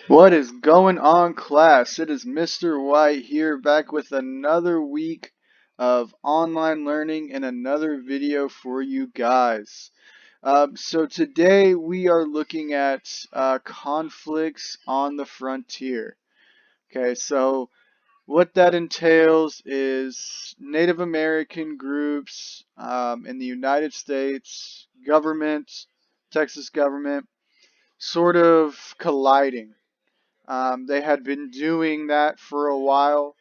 What is going on, class? It is Mr. White here, back with another week of online learning and another video for you guys. So today we are looking at conflicts on the frontier. Okay, so what that entails is Native American groups in the United States, government, Texas government, sort of colliding. They had been doing that for a while,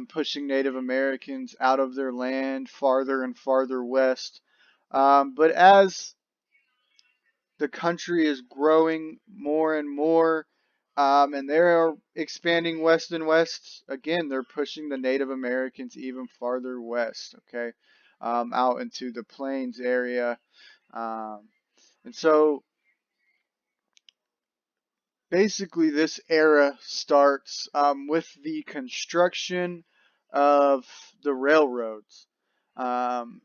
pushing Native Americans out of their land farther and farther west. But as the country is growing more and more, and they're expanding west and west, again, they're pushing the Native Americans even farther west, okay, out into the plains area. Um, and so basically, this era starts with the construction of the railroads. Um,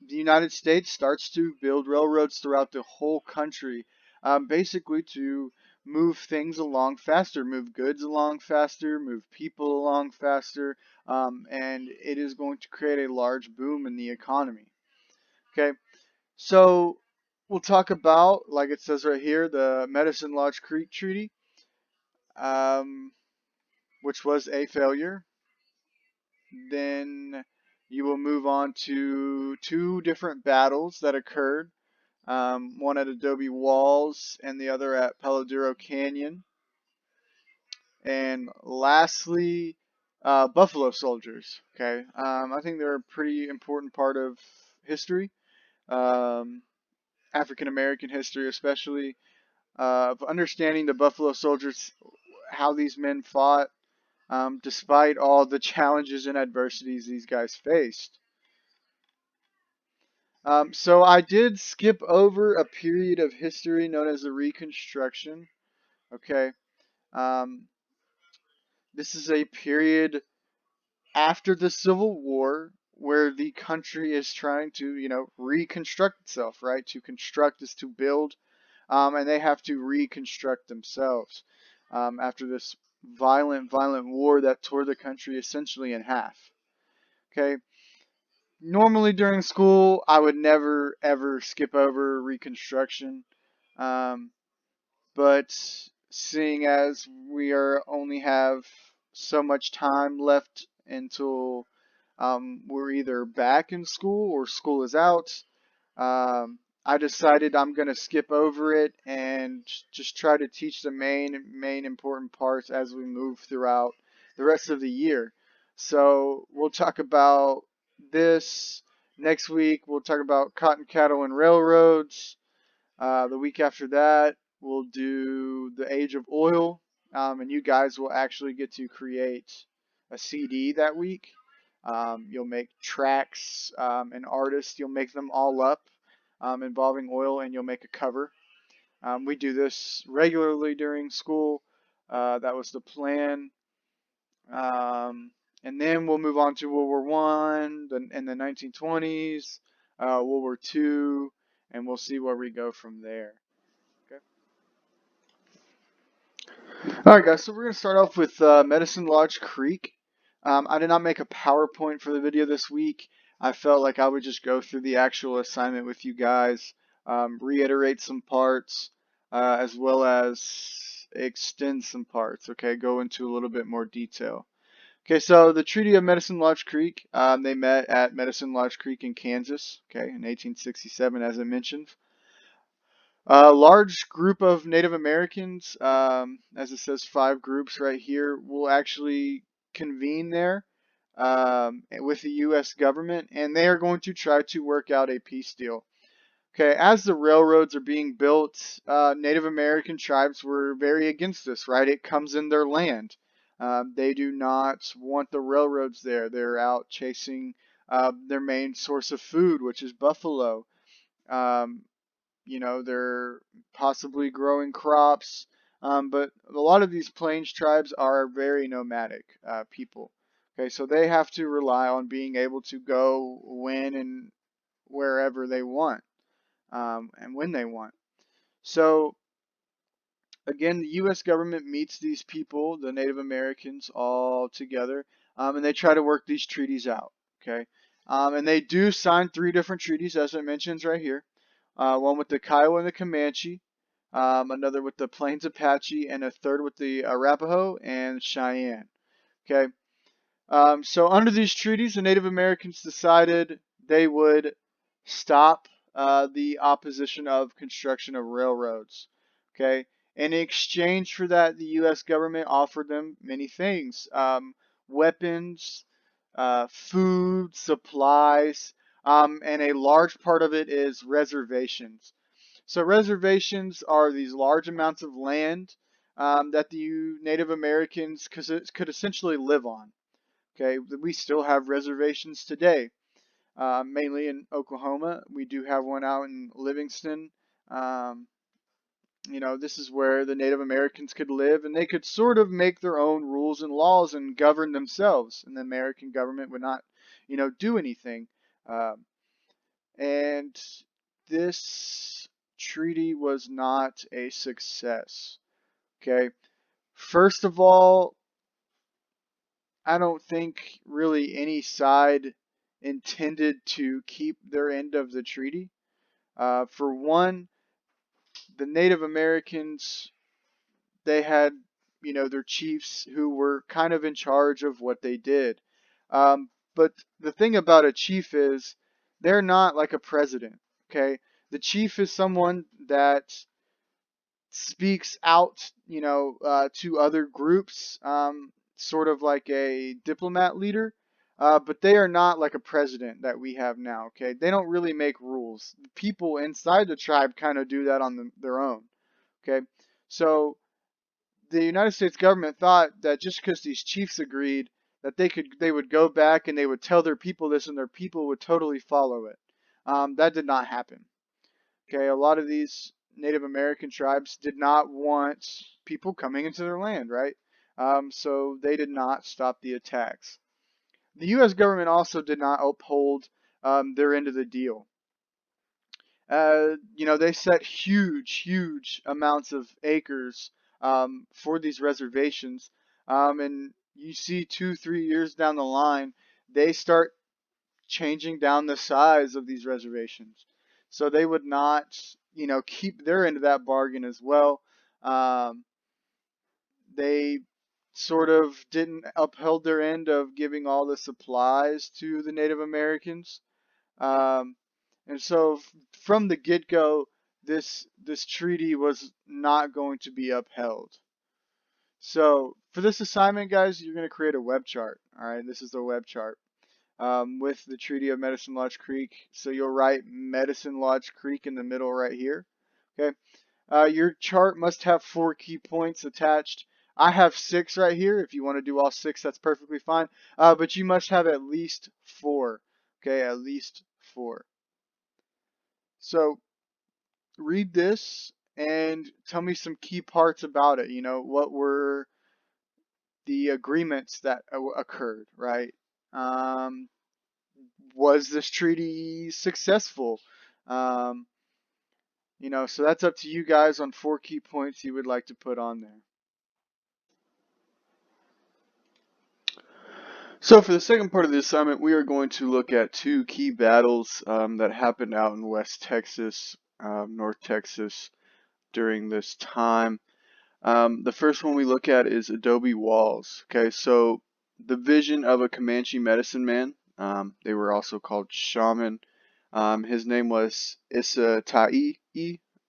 the United States starts to build railroads throughout the whole country, basically to move things along faster, move goods along faster, move people along faster, and it is going to create a large boom in the economy. Okay, so we'll talk about, like it says right here, the Medicine Lodge Creek Treaty. Um, which was a failure. Then you will move on to two different battles that occurred, one at Adobe Walls and the other at Palo Canyon. And lastly, Buffalo Soldiers. Okay, I think they're a pretty important part of history, um, African American history, especially of understanding the Buffalo Soldiers, how these men fought, despite all the challenges and adversities these guys faced. So I did skip over a period of history known as the Reconstruction. Okay. Um, this is a period after the Civil War where the country is trying to, reconstruct itself, right? To construct is to build, and they have to reconstruct themselves after this violent war that tore the country essentially in half. Okay. Normally during school, I would never ever skip over Reconstruction. Um, but seeing as we are only have so much time left until we're either back in school or school is out, I decided I'm gonna skip over it and just try to teach the main important parts as we move throughout the rest of the year. So we'll talk about this next week. We'll talk about cotton, cattle, and railroads. The week after that, we'll do the age of oil, and you guys will actually get to create a CD that week. You'll make tracks and artists. You'll make them all up involving oil, and you'll make a cover. We do this regularly during school. That was the plan. And then we'll move on to World War One, in the 1920s, World War Two, and we'll see where we go from there. Okay. All right, guys. So we're gonna start off with Medicine Lodge Creek. I did not make a PowerPoint for the video this week. I felt like I would just go through the actual assignment with you guys, reiterate some parts, as well as extend some parts. Okay, go into a little bit more detail. Okay, so the Treaty of Medicine Lodge Creek, they met at Medicine Lodge Creek in Kansas, okay, in 1867, as I mentioned. A large group of Native Americans, as it says, 5 groups right here, will actually convene there with the U.S. government, and they are going to try to work out a peace deal. Okay, as the railroads are being built, Native American tribes were very against this, right? It comes in their land. They do not want the railroads there. They're out chasing their main source of food, which is buffalo. Um, they're possibly growing crops, but a lot of these plains tribes are very nomadic people. Okay, so they have to rely on being able to go when and wherever they want, and when they want. So Again, the U.S. government meets these people, the Native Americans, all together, and they try to work these treaties out. Okay, and they do sign three different treaties, as it mentions right here. One with the Kiowa and the Comanche, another with the Plains Apache, and a third with the Arapaho and Cheyenne. Okay, so under these treaties, the Native Americans decided they would stop the opposition of construction of railroads. Okay, in exchange for that, the U.S. government offered them many things: weapons, food, supplies, and a large part of it is reservations. So reservations are these large amounts of land that the Native Americans could essentially live on. Okay, we still have reservations today, mainly in Oklahoma. We do have one out in Livingston. Um, this is where the Native Americans could live, and they could sort of make their own rules and laws and govern themselves, and the American government would not, do anything. Um, and this treaty was not a success. Okay, first of all, I don't think really any side intended to keep their end of the treaty. For one, the Native Americans, they had, their chiefs who were kind of in charge of what they did. But the thing about a chief is they're not like a president, okay? The chief is someone that speaks out, to other groups, sort of like a diplomat leader. But they are not like a president that we have now. Okay, they don't really make rules. The people inside the tribe kind of do that on their own. Okay, so the United States government thought that just because these chiefs agreed that they would go back and they would tell their people this and their people would totally follow it. That did not happen. Okay, a lot of these Native American tribes did not want people coming into their land, right? So they did not stop the attacks. The U.S. government also did not uphold their end of the deal. They set huge amounts of acres for these reservations, and you see 2, 3 years down the line, they start changing down the size of these reservations. So they would not, keep their end of that bargain as well. Um, they sort of didn't upheld their end of giving all the supplies to the Native Americans. Um, and so from the get-go, this treaty was not going to be upheld. So for this assignment, guys, you're going to create a web chart. All right, this is the web chart with the Treaty of Medicine Lodge Creek. So you'll write Medicine Lodge Creek in the middle right here. Okay. Your chart must have 4 key points attached. I have 6 right here. If you want to do all 6, that's perfectly fine. But you must have at least 4. Okay, at least 4. So read this and tell me some key parts about it. What were the agreements that occurred, right? Um, was this treaty successful? Um, so that's up to you guys on 4 key points you would like to put on there. So for the second part of the assignment, we are going to look at 2 key battles that happened out in West Texas, North Texas during this time. The first one we look at is Adobe Walls. Okay, so the vision of a Comanche medicine man. They were also called shaman. His name was Issa Ta'i,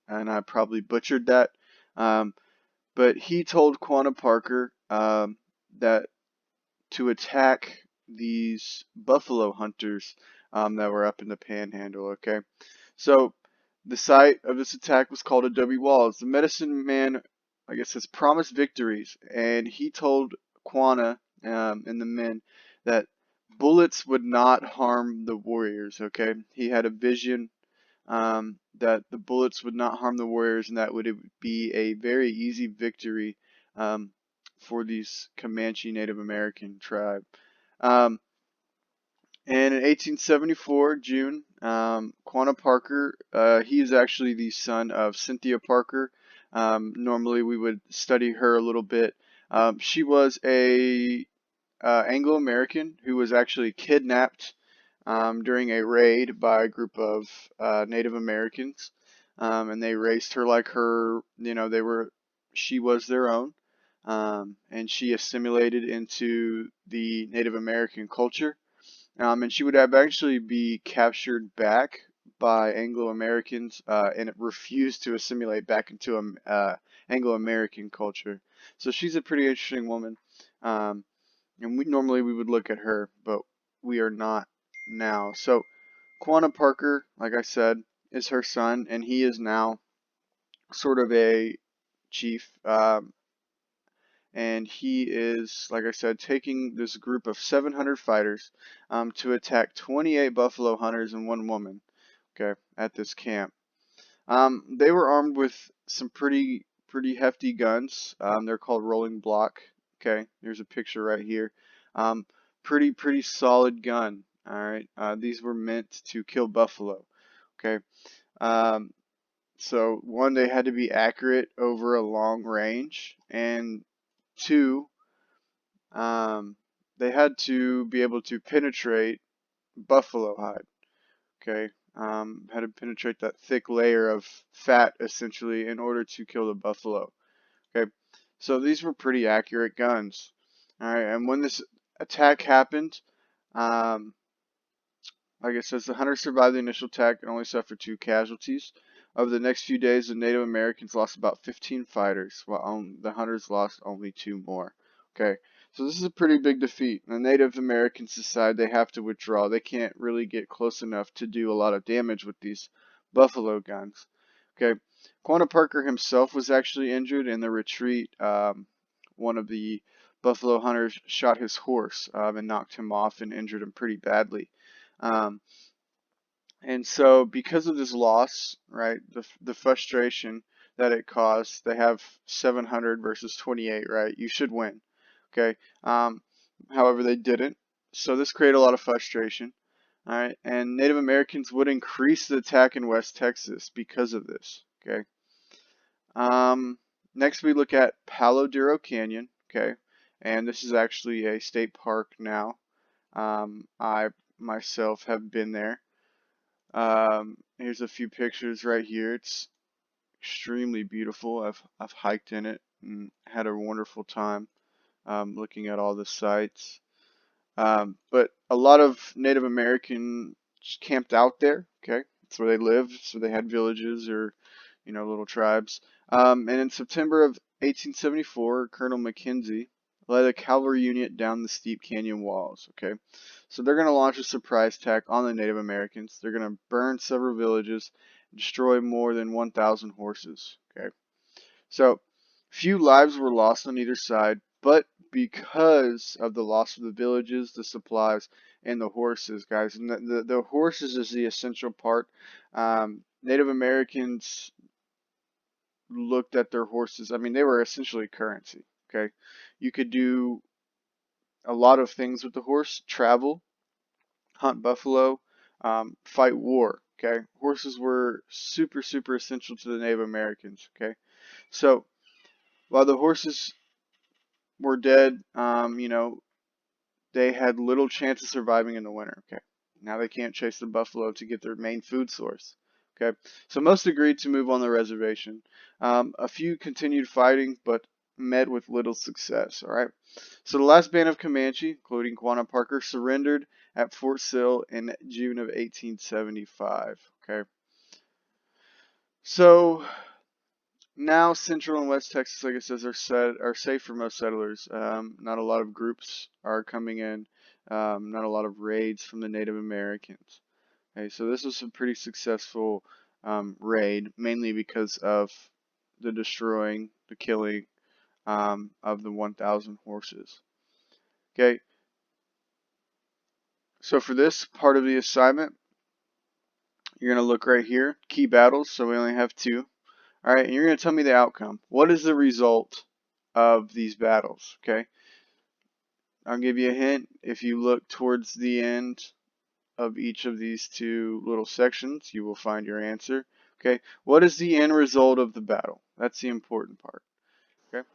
and I probably butchered that. But he told Quanah Parker that to attack these buffalo hunters that were up in the panhandle. Okay, so the site of this attack was called Adobe Walls. The medicine man, I guess, has promised victories, and he told Quanah and the men that bullets would not harm the warriors. Okay, he had a vision that the bullets would not harm the warriors, and that would be a very easy victory um, for these Comanche Native American tribe. Um, and in 1874, June, Quanah Parker, he is actually the son of Cynthia Parker. Normally we would study her a little bit. She was a Anglo-American who was actually kidnapped during a raid by a group of Native Americans, and they raised her like her, she was their own, and she assimilated into the Native American culture. And she would have actually be captured back by Anglo-Americans, and refused to assimilate back into Anglo-American culture. So she's a pretty interesting woman. Um, and we would look at her, but we are not now. So Quanah Parker, like I said, is her son, and he is now sort of a chief. And he is, like I said, taking this group of 700 fighters to attack 28 buffalo hunters and one woman. Okay, at this camp. They were armed with some pretty hefty guns. They're called rolling block. Okay, there's a picture right here. Um, pretty solid gun. All right. These were meant to kill buffalo. Okay. Um, so one, they had to be accurate over a long range, and two, um, they had to be able to penetrate buffalo hide. Okay, had to penetrate that thick layer of fat essentially in order to kill the buffalo. Okay, so these were pretty accurate guns. All right, and when this attack happened, um, like it says, the hunters survived the initial attack and only suffered 2 casualties. Over the next few days, the Native Americans lost about 15 fighters, while the hunters lost only 2 more. Okay, so this is a pretty big defeat. The Native Americans decide they have to withdraw. They can't really get close enough to do a lot of damage with these buffalo guns. Okay, Quanah Parker himself was actually injured in the retreat. One of the buffalo hunters shot his horse, and knocked him off and injured him pretty badly. Um, and so because of this loss, right, the frustration that it caused, they have 700 versus 28, right? You should win. Okay. However, they didn't. So this created a lot of frustration. All right. And Native Americans would increase the attack in West Texas because of this. Okay. Next we look at Palo Duro Canyon. Okay. And this is actually a state park now. I myself have been there. Here's a few pictures right here. It's extremely beautiful. I've hiked in it and had a wonderful time looking at all the sights. But a lot of Native Americans camped out there. Okay, that's where they lived. So they had villages or little tribes. And in September of 1874, Colonel Mackenzie led a cavalry unit down the steep canyon walls. Okay, so they're going to launch a surprise attack on the Native Americans. They're going to burn several villages, destroy more than 1,000 horses. Okay, so few lives were lost on either side, but because of the loss of the villages, the supplies, and the horses, guys, and the horses is the essential part. Native Americans looked at their horses. I mean, they were essentially currency. Okay, you could do a lot of things with the horse: travel, hunt buffalo, fight war. Okay, horses were super essential to the Native Americans. Okay, so while the horses were dead, they had little chance of surviving in the winter. Okay, now they can't chase the buffalo to get their main food source. Okay, so most agreed to move on the reservation. A few continued fighting, but met with little success. All right, so the last band of Comanche, including Quanah Parker, surrendered at Fort Sill in June of 1875. Okay, so now Central and West Texas, like it says, are safe for most settlers. Not a lot of groups are coming in. Not a lot of raids from the Native Americans. Okay, so this was a pretty successful raid, mainly because of the destroying, the killing of the 1,000 horses. Okay, so for this part of the assignment, you're going to look right here, key battles. So we only have 2. All right, and you're going to tell me the outcome. What is the result of these battles? Okay, I'll give you a hint. If you look towards the end of each of these two little sections, you will find your answer. Okay, what is the end result of the battle? That's the important part. Okay.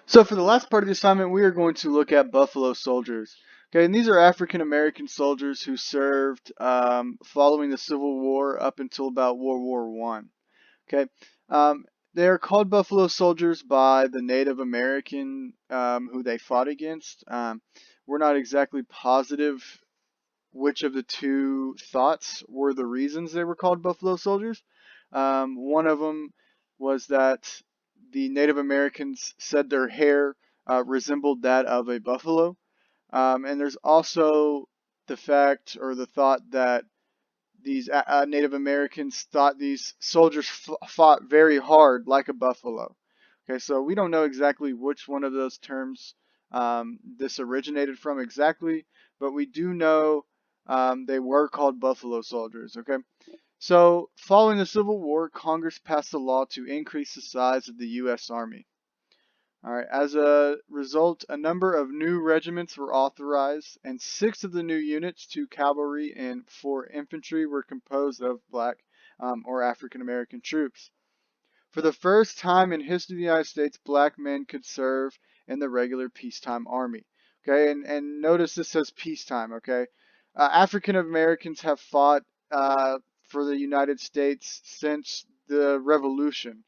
So for the last part of the assignment, we are going to look at Buffalo Soldiers. Okay, and these are African American soldiers who served following the Civil War up until about World War One. Okay, um, they are called Buffalo Soldiers by the Native American who they fought against. We're not exactly positive which of the two thoughts were the reasons they were called Buffalo Soldiers. One of them was that the Native Americans said their hair resembled that of a buffalo. And there's also the fact or the thought that these Native Americans thought these soldiers fought very hard like a buffalo. Okay, so we don't know exactly which one of those terms this originated from exactly, but we do know they were called buffalo soldiers. Okay, so following the Civil War, Congress passed a law to increase the size of the U.S. Army. All right. As a result, a number of new regiments were authorized, and 6 of the new units, 2 cavalry and 4 infantry, were composed of black or African American troops. For the first time in history of the United States, black men could serve in the regular peacetime army. Okay, and notice this says peacetime. Okay, African Americans have fought for the United States since the Revolution.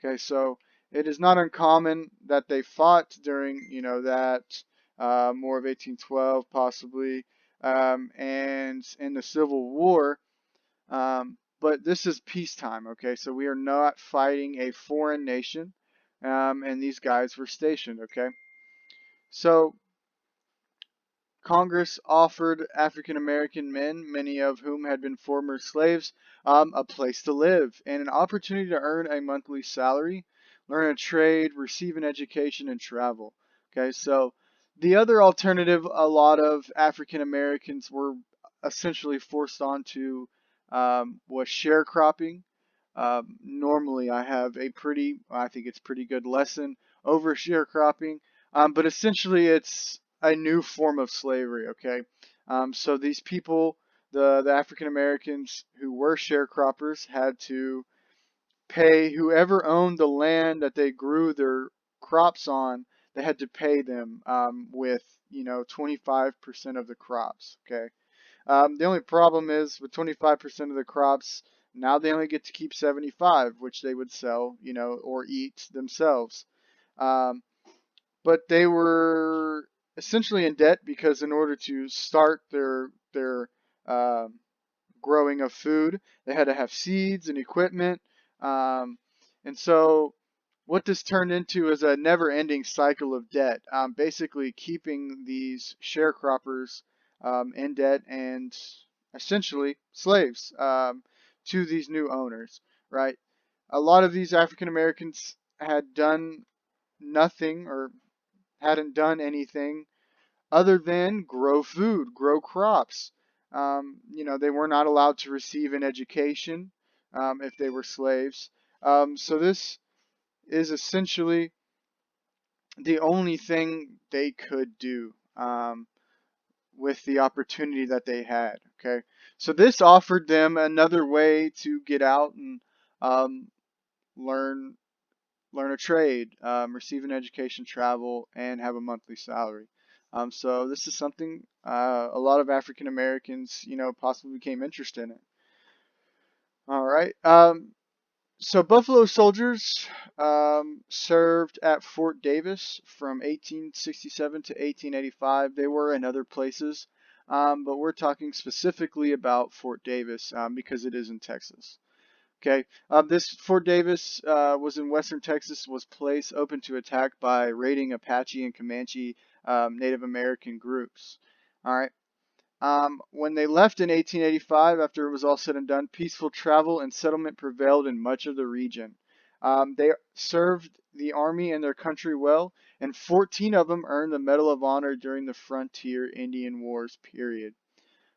Okay, so it is not uncommon that they fought during, that War of 1812 possibly, and in the Civil War. But this is peacetime, okay? So we are not fighting a foreign nation, and these guys were stationed, okay? So Congress offered African American men, many of whom had been former slaves, a place to live and an opportunity to earn a monthly salary, learn a trade, receive an education, and travel. Okay, so the other alternative a lot of African Americans were essentially forced onto was sharecropping. Normally, I think it's pretty good lesson over sharecropping, but essentially it's a new form of slavery. Okay, so these people, the African Americans who were sharecroppers, had to pay whoever owned the land that they grew their crops on. They had to pay them with 25% of the crops. Okay, the only problem is with 25% of the crops, now they only get to keep 75, which they would sell, or eat themselves. Um, but they were essentially in debt because in order to start their um, growing of food, they had to have seeds and equipment. Um, and so what this turned into is a never-ending cycle of debt, basically keeping these sharecroppers in debt and essentially slaves to these new owners, right? A lot of these African Americans had done nothing or hadn't done anything other than grow food, grow crops. They were not allowed to receive an education if they were slaves. So this is essentially the only thing they could do with the opportunity that they had. Okay, so this offered them another way to get out and um, learn learn a trade, receive an education, travel, and have a monthly salary. So this is something a lot of African Americans, possibly became interested in. All right. So Buffalo Soldiers served at Fort Davis from 1867 to 1885. They were in other places, but we're talking specifically about Fort Davis because it is in Texas. Okay, this Fort Davis was in western Texas, was place open to attack by raiding Apache and Comanche Native American groups. All right. When they left in 1885, after it was all said and done, peaceful travel and settlement prevailed in much of the region. They served the army and their country well, and 14 of them earned the Medal of Honor during the Frontier Indian Wars period.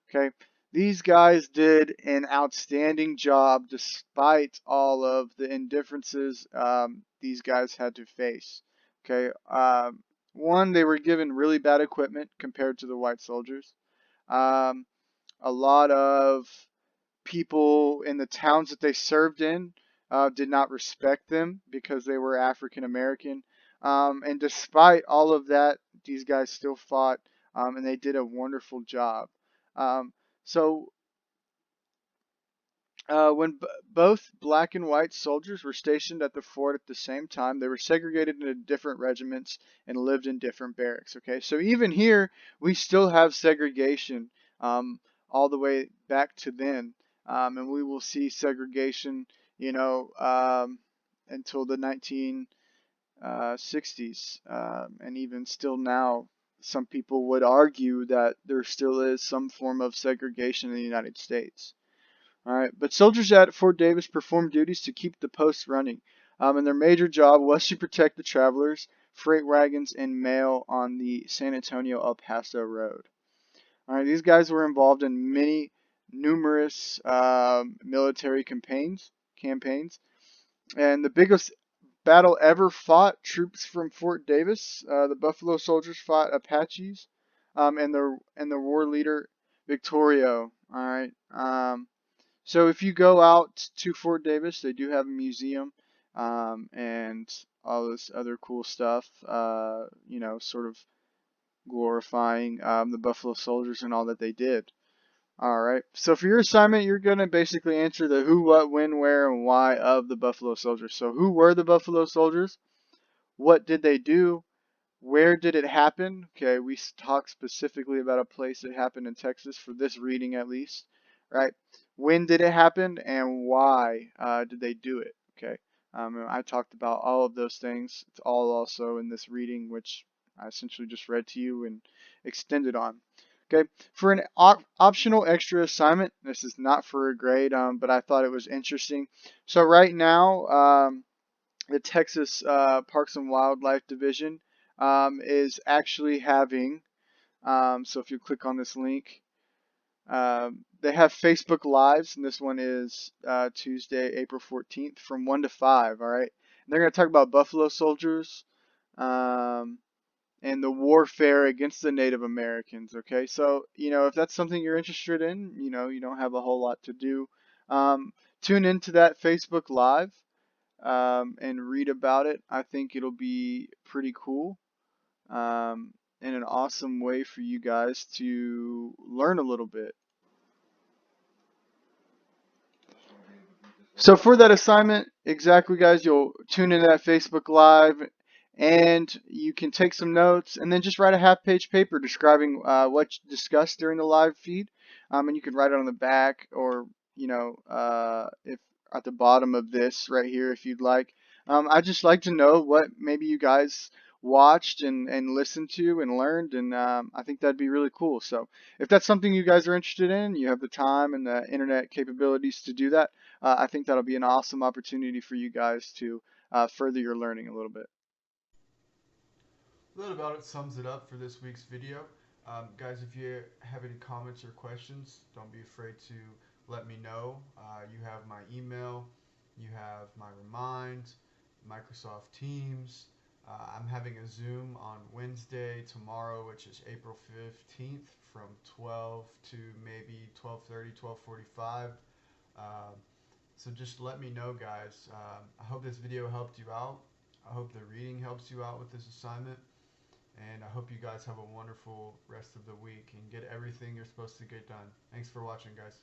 Okay, these guys did an outstanding job despite all of the indifferences these guys had to face. Okay, one, they were given really bad equipment compared to the white soldiers. Um, a lot of people in the towns that they served in did not respect them because they were African American. And despite all of that, these guys still fought, and they did a wonderful job. Um, so when both black and white soldiers were stationed at the fort at the same time, they were segregated into different regiments and lived in different barracks. Okay, so even here we still have segregation all the way back to then, and we will see segregation, you know, until the 1960s, and even still now. Some people would argue that there still is some form of segregation in the United States. All right, but soldiers at Fort Davis performed duties to keep the posts running, and their major job was to protect the travelers, freight wagons, and mail on the San Antonio El Paso Road. All right, these guys were involved in many numerous military campaigns, and the biggest battle ever fought, troops from Fort Davis, the Buffalo Soldiers fought Apaches, and the war leader Victorio. All right. So if you go out to Fort Davis, they do have a museum, and all this other cool stuff, sort of glorifying the Buffalo Soldiers and all that they did. All right. So for your assignment, you're going to basically answer the who, what, when, where, and why of the Buffalo Soldiers. So who were the Buffalo Soldiers? What did they do? Where did it happen? Okay, we talked specifically about a place that happened in Texas for this reading at least, right? When did it happen and why did they do it? Okay, and I talked about all of those things. It's all also in this reading, which I essentially just read to you and extended on. Okay, for an optional extra assignment, this is not for a grade, but I thought it was interesting. So right now, the Texas Parks and Wildlife Division is actually having, so if you click on this link, they have Facebook Lives, and this one is Tuesday, April 14th from 1 to 5, all right? And they're going to talk about buffalo soldiers um, and the warfare against the Native Americans, okay? So, if that's something you're interested in, you don't have a whole lot to do, tune into that Facebook Live and read about it. I think it'll be pretty cool and an awesome way for you guys to learn a little bit. So for that assignment, exactly, guys, you'll tune into that Facebook Live and you can take some notes and then just write a half-page paper describing what you discussed during the live feed. And you can write it on the back or, if at the bottom of this right here if you'd like. I'd just like to know what maybe you guys watched and listened to and learned, and I think that'd be really cool. So if that's something you guys are interested in, you have the time and the internet capabilities to do that. I think that'll be an awesome opportunity for you guys to further your learning a little bit. That about it sums it up for this week's video. Guys, if you have any comments or questions, don't be afraid to let me know. You have my email, you have my Remind, Microsoft Teams. I'm having a Zoom on Wednesday, tomorrow, which is April 15th from 12 to maybe 12:30, 12:45. So just let me know, guys. I hope this video helped you out. I hope the reading helps you out with this assignment. And I hope you guys have a wonderful rest of the week and get everything you're supposed to get done. Thanks for watching, guys.